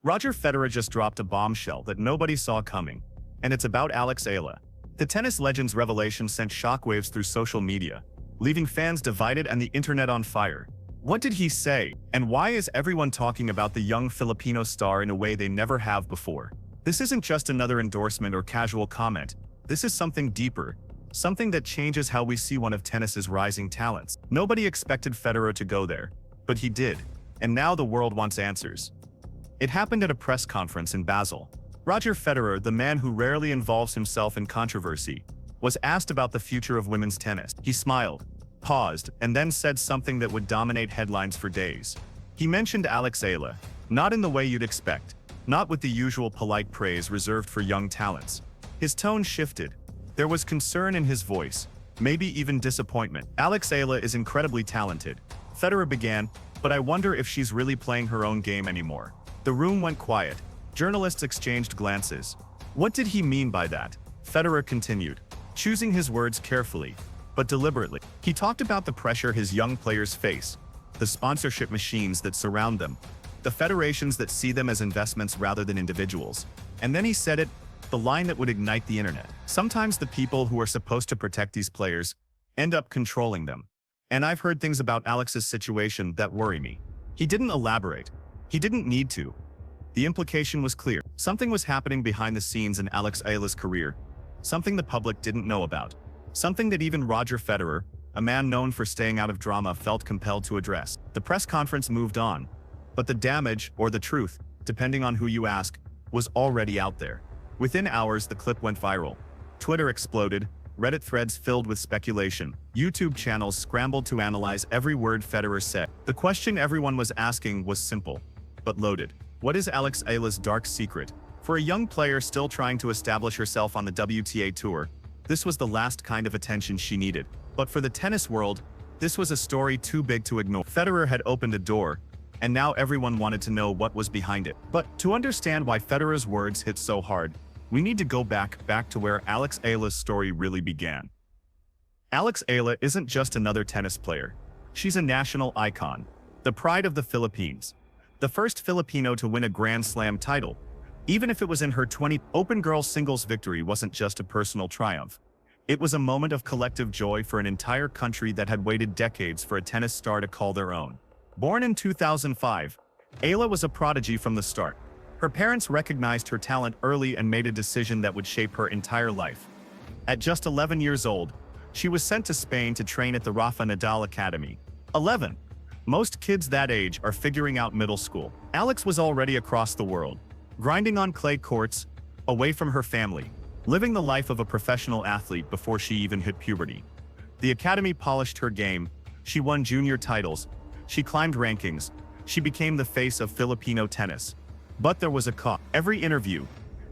Roger Federer just dropped a bombshell that nobody saw coming, and it's about Eala. The tennis legend's revelation sent shockwaves through social media, leaving fans divided and the internet on fire. What did he say, and why is everyone talking about the young Filipino star in a way they never have before? This isn't just another endorsement or casual comment. This is something deeper, something that changes how we see one of tennis's rising talents. Nobody expected Federer to go there, but he did, and now the world wants answers. It happened at a press conference in Basel. Roger Federer, the man who rarely involves himself in controversy, was asked about the future of women's tennis. He smiled, paused, and then said something that would dominate headlines for days. He mentioned Eala, not in the way you'd expect, not with the usual polite praise reserved for young talents. His tone shifted. There was concern in his voice, maybe even disappointment. Eala is incredibly talented, Federer began, but I wonder if she's really playing her own game anymore. The room went quiet. Journalists exchanged glances. What did he mean by that? Federer continued, choosing his words carefully, but deliberately. He talked about the pressure his young players face, the sponsorship machines that surround them, the federations that see them as investments rather than individuals. And then he said it, the line that would ignite the internet. Sometimes the people who are supposed to protect these players end up controlling them. And I've heard things about Alex's situation that worry me. He didn't elaborate. He didn't need to. The implication was clear. Something was happening behind the scenes in Eala's career, something the public didn't know about, something that even Roger Federer, a man known for staying out of drama, felt compelled to address. The press conference moved on, but the damage, or the truth, depending on who you ask, was already out there. Within hours, the clip went viral. Twitter exploded, Reddit threads filled with speculation, YouTube channels scrambled to analyze every word Federer said. The question everyone was asking was simple, but loaded. What is Eala's dark secret? For a young player still trying to establish herself on the WTA Tour, this was the last kind of attention she needed. But for the tennis world, this was a story too big to ignore. Federer had opened a door, and now everyone wanted to know what was behind it. But to understand why Federer's words hit so hard, we need to go back to where Eala's story really began. Eala isn't just another tennis player. She's a national icon, the pride of the Philippines. The first Filipino to win a Grand Slam title, even if it was in her 20th. Open girls singles victory wasn't just a personal triumph. It was a moment of collective joy for an entire country that had waited decades for a tennis star to call their own. Born in 2005, Eala was a prodigy from the start. Her parents recognized her talent early and made a decision that would shape her entire life. At just 11 years old, she was sent to Spain to train at the Rafa Nadal Academy. 11. Most kids that age are figuring out middle school. Alex was already across the world, grinding on clay courts, away from her family, living the life of a professional athlete before she even hit puberty. The academy polished her game. She won junior titles. She climbed rankings. She became the face of Filipino tennis. But there was a cost. Every interview,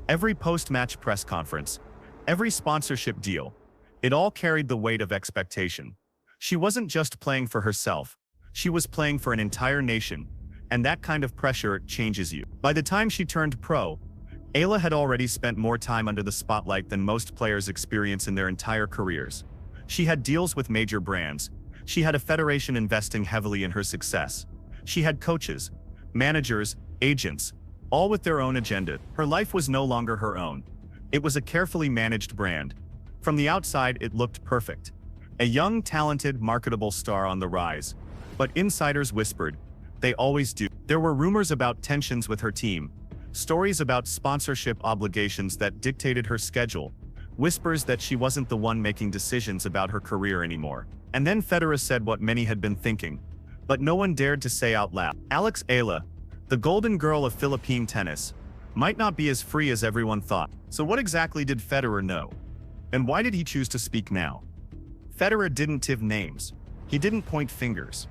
every post-match press conference, every sponsorship deal, it all carried the weight of expectation. She wasn't just playing for herself. She was playing for an entire nation, and that kind of pressure changes you. By the time she turned pro, Eala had already spent more time under the spotlight than most players experience in their entire careers. She had deals with major brands. She had a federation investing heavily in her success. She had coaches, managers, agents, all with their own agenda. Her life was no longer her own. It was a carefully managed brand. From the outside, it looked perfect. A young, talented, marketable star on the rise. But insiders whispered, they always do. There were rumors about tensions with her team, stories about sponsorship obligations that dictated her schedule, whispers that she wasn't the one making decisions about her career anymore. And then Federer said what many had been thinking, but no one dared to say out loud. Eala, the golden girl of Philippine tennis, might not be as free as everyone thought. So what exactly did Federer know? And why did he choose to speak now? Federer didn't tip names. He didn't point fingers.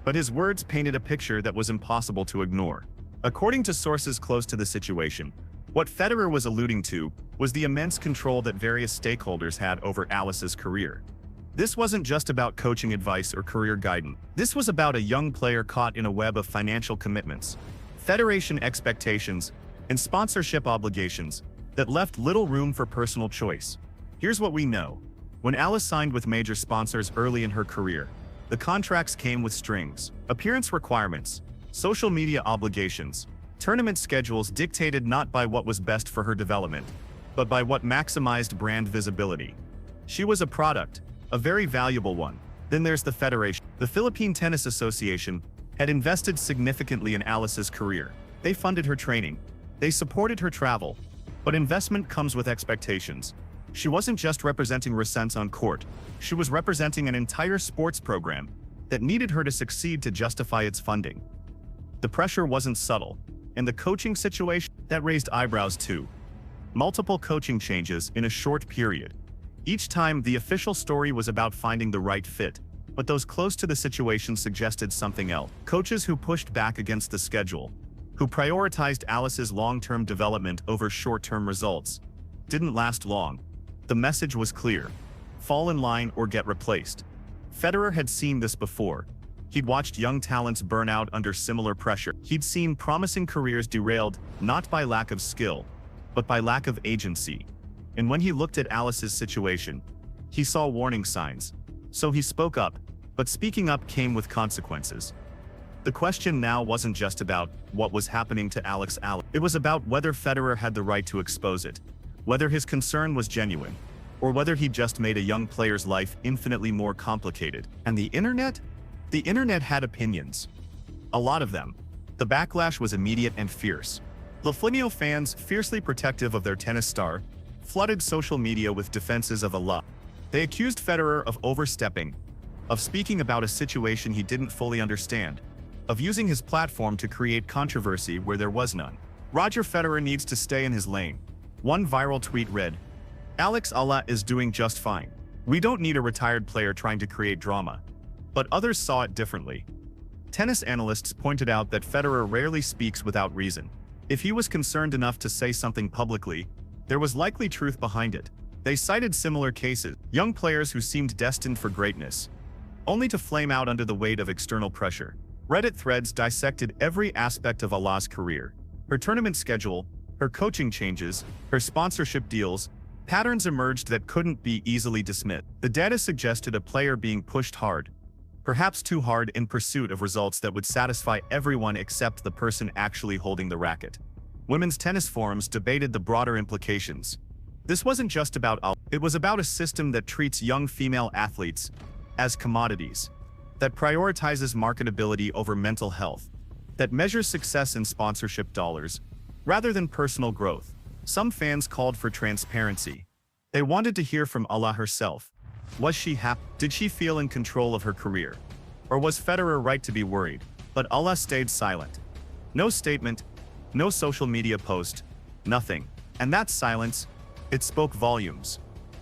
But his words painted a picture that was impossible to ignore. According to sources close to the situation, what Federer was alluding to was the immense control that various stakeholders had over Eala's career. This wasn't just about coaching advice or career guidance. This was about a young player caught in a web of financial commitments, federation expectations, and sponsorship obligations that left little room for personal choice. Here's what we know. When Eala signed with major sponsors early in her career, the contracts came with strings, appearance requirements, social media obligations, Tournament schedules dictated not by what was best for her development, but by what maximized brand visibility. She was a product, a very valuable one. Then there's the Federation. The Philippine Tennis Association had invested significantly in Alice's career. They funded her training. They supported her travel. But investment comes with expectations. She wasn't just representing Resence on court. She was representing an entire sports program that needed her to succeed to justify its funding. The pressure wasn't subtle, and the coaching situation that raised eyebrows too. Multiple coaching changes in a short period. Each time, the official story was about finding the right fit, but those close to the situation suggested something else. Coaches who pushed back against the schedule, who prioritized Alice's long-term development over short-term results, didn't last long. The message was clear: fall in line or get replaced. Federer had seen this before. He'd watched young talents burn out under similar pressure. He'd seen promising careers derailed not by lack of skill, but by lack of agency. And when he looked at Alice's situation, he saw warning signs. So he spoke up, but speaking up came with consequences. The question now wasn't just about what was happening to Alex. It was about whether Federer had the right to expose it, whether his concern was genuine, or whether he just made a young player's life infinitely more complicated. And the internet? The internet had opinions. A lot of them. The backlash was immediate and fierce. Laflinio fans, fiercely protective of their tennis star, flooded social media with defenses of Eala. They accused Federer of overstepping, of speaking about a situation he didn't fully understand, of using his platform to create controversy where there was none. Roger Federer needs to stay in his lane. One viral tweet read, "Alex Eala is doing just fine. We don't need a retired player trying to create drama." But others saw it differently. Tennis analysts pointed out that Federer rarely speaks without reason. If he was concerned enough to say something publicly, there was likely truth behind it. They cited similar cases, young players who seemed destined for greatness, only to flame out under the weight of external pressure. Reddit threads dissected every aspect of Eala's career: her tournament schedule, her coaching changes, her sponsorship deals. Patterns emerged that couldn't be easily dismissed. The data suggested a player being pushed hard, perhaps too hard, in pursuit of results that would satisfy everyone except the person actually holding the racket. Women's tennis forums debated the broader implications. This wasn't just about Eala. It was about a system that treats young female athletes as commodities, that prioritizes marketability over mental health, that measures success in sponsorship dollars rather than personal growth. Some fans called for transparency. They wanted to hear from Eala herself. Was she happy? Did she feel in control of her career? Or was Federer right to be worried? But Eala stayed silent. No statement, no social media post, nothing. And that silence, it spoke volumes.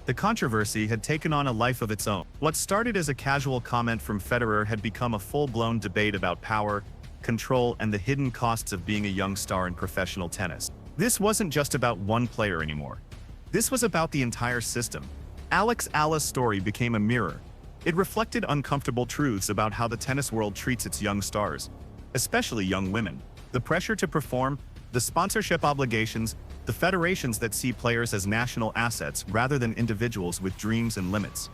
The controversy had taken on a life of its own. What started as a casual comment from Federer had become a full-blown debate about power, control, and the hidden costs of being a young star in professional tennis. This wasn't just about one player anymore. This was about the entire system. Alex Eala's story became a mirror. It reflected uncomfortable truths about how the tennis world treats its young stars, especially young women. The pressure to perform, the sponsorship obligations, the federations that see players as national assets rather than individuals with dreams and limits.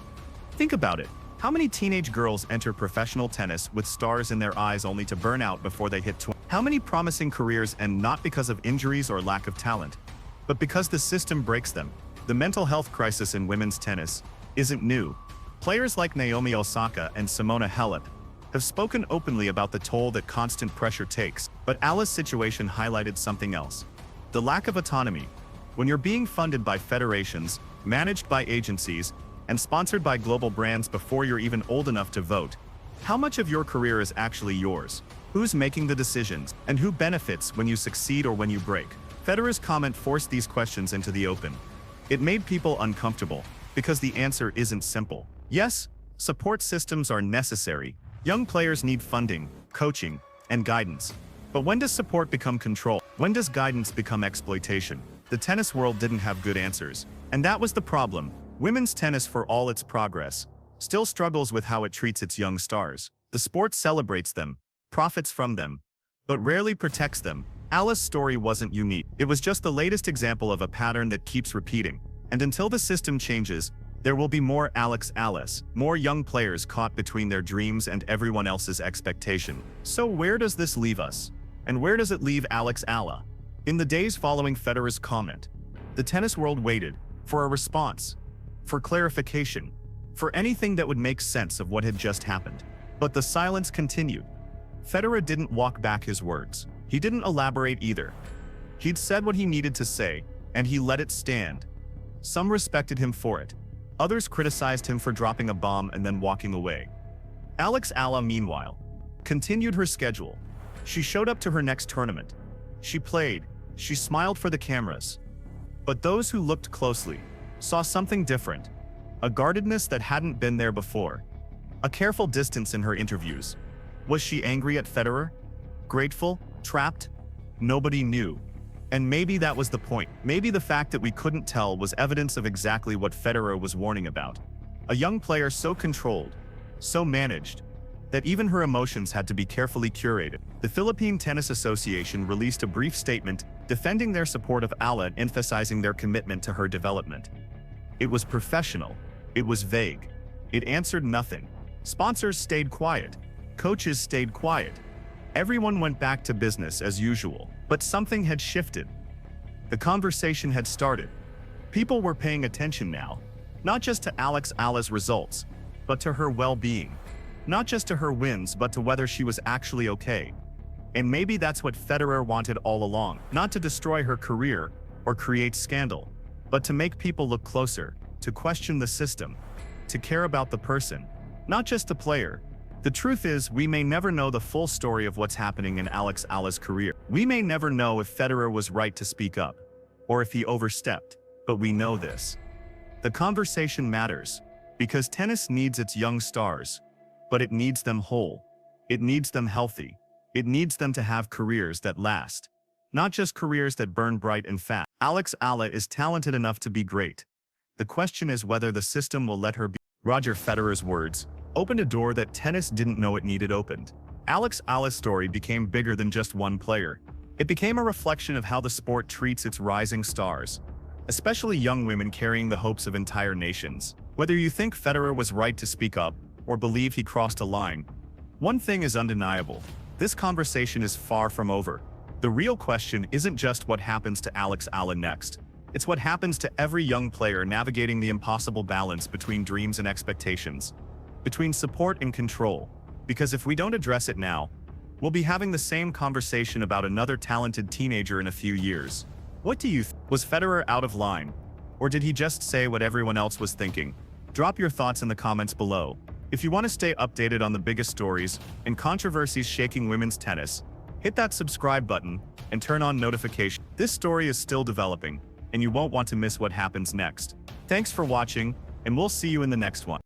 Think about it. How many teenage girls enter professional tennis with stars in their eyes only to burn out before they hit 20? How many promising careers end not because of injuries or lack of talent, but because the system breaks them? The mental health crisis in women's tennis isn't new. Players like Naomi Osaka and Simona Halep have spoken openly about the toll that constant pressure takes. But Eala's situation highlighted something else: the lack of autonomy. When you're being funded by federations, managed by agencies, and sponsored by global brands before you're even old enough to vote, how much of your career is actually yours? Who's making the decisions? And who benefits when you succeed or when you break? Federer's comment forced these questions into the open. It made people uncomfortable, because the answer isn't simple. Yes, support systems are necessary. Young players need funding, coaching, and guidance. But when does support become control? When does guidance become exploitation? The tennis world didn't have good answers. And that was the problem. Women's tennis, for all its progress, still struggles with how it treats its young stars. The sport celebrates them, profits from them, but rarely protects them. Eala's story wasn't unique. It was just the latest example of a pattern that keeps repeating. And until the system changes, there will be more Alex Ealas, more young players caught between their dreams and everyone else's expectation. So where does this leave us? And where does it leave Alex Eala? In the days following Federer's comment, the tennis world waited for a response, for clarification, for anything that would make sense of what had just happened. But the silence continued. Federer didn't walk back his words. He didn't elaborate either. He'd said what he needed to say, and he let it stand. Some respected him for it. Others criticized him for dropping a bomb and then walking away. Alex Eala, meanwhile, continued her schedule. She showed up to her next tournament. She played. She smiled for the cameras. But those who looked closely saw something different. A guardedness that hadn't been there before. A careful distance in her interviews. Was she angry at Federer? Grateful? Trapped? Nobody knew. And maybe that was the point. Maybe the fact that we couldn't tell was evidence of exactly what Federer was warning about. A young player so controlled, so managed, that even her emotions had to be carefully curated. The Philippine Tennis Association released a brief statement defending their support of Eala and emphasizing their commitment to her development. It was professional. It was vague. It answered nothing. Sponsors stayed quiet. Coaches stayed quiet. Everyone went back to business as usual. But something had shifted. The conversation had started. People were paying attention now, not just to Alex Eala's results, but to her well-being. Not just to her wins, but to whether she was actually okay. And maybe that's what Federer wanted all along. Not to destroy her career or create scandal, but to make people look closer, to question the system, to care about the person, not just the player. The truth is, we may never know the full story of what's happening in Alex Eala's career. We may never know if Federer was right to speak up, or if he overstepped, but we know this. The conversation matters, because tennis needs its young stars, but it needs them whole. It needs them healthy. It needs them to have careers that last, not just careers that burn bright and fast. Alex Eala is talented enough to be great. The question is whether the system will let her be. Roger Federer's words opened a door that tennis didn't know it needed opened. Alex Eala's story became bigger than just one player. It became a reflection of how the sport treats its rising stars, especially young women carrying the hopes of entire nations. Whether you think Federer was right to speak up or believe he crossed a line, one thing is undeniable. This conversation is far from over. The real question isn't just what happens to Alex Eala next. It's what happens to every young player navigating the impossible balance between dreams and expectations, between support and control. Because if we don't address it now, we'll be having the same conversation about another talented teenager in a few years. What do you think? Was Federer out of line? Or did he just say what everyone else was thinking? Drop your thoughts in the comments below. If you want to stay updated on the biggest stories and controversies shaking women's tennis, hit that subscribe button and turn on notifications. This story is still developing, and you won't want to miss what happens next. Thanks for watching, and we'll see you in the next one.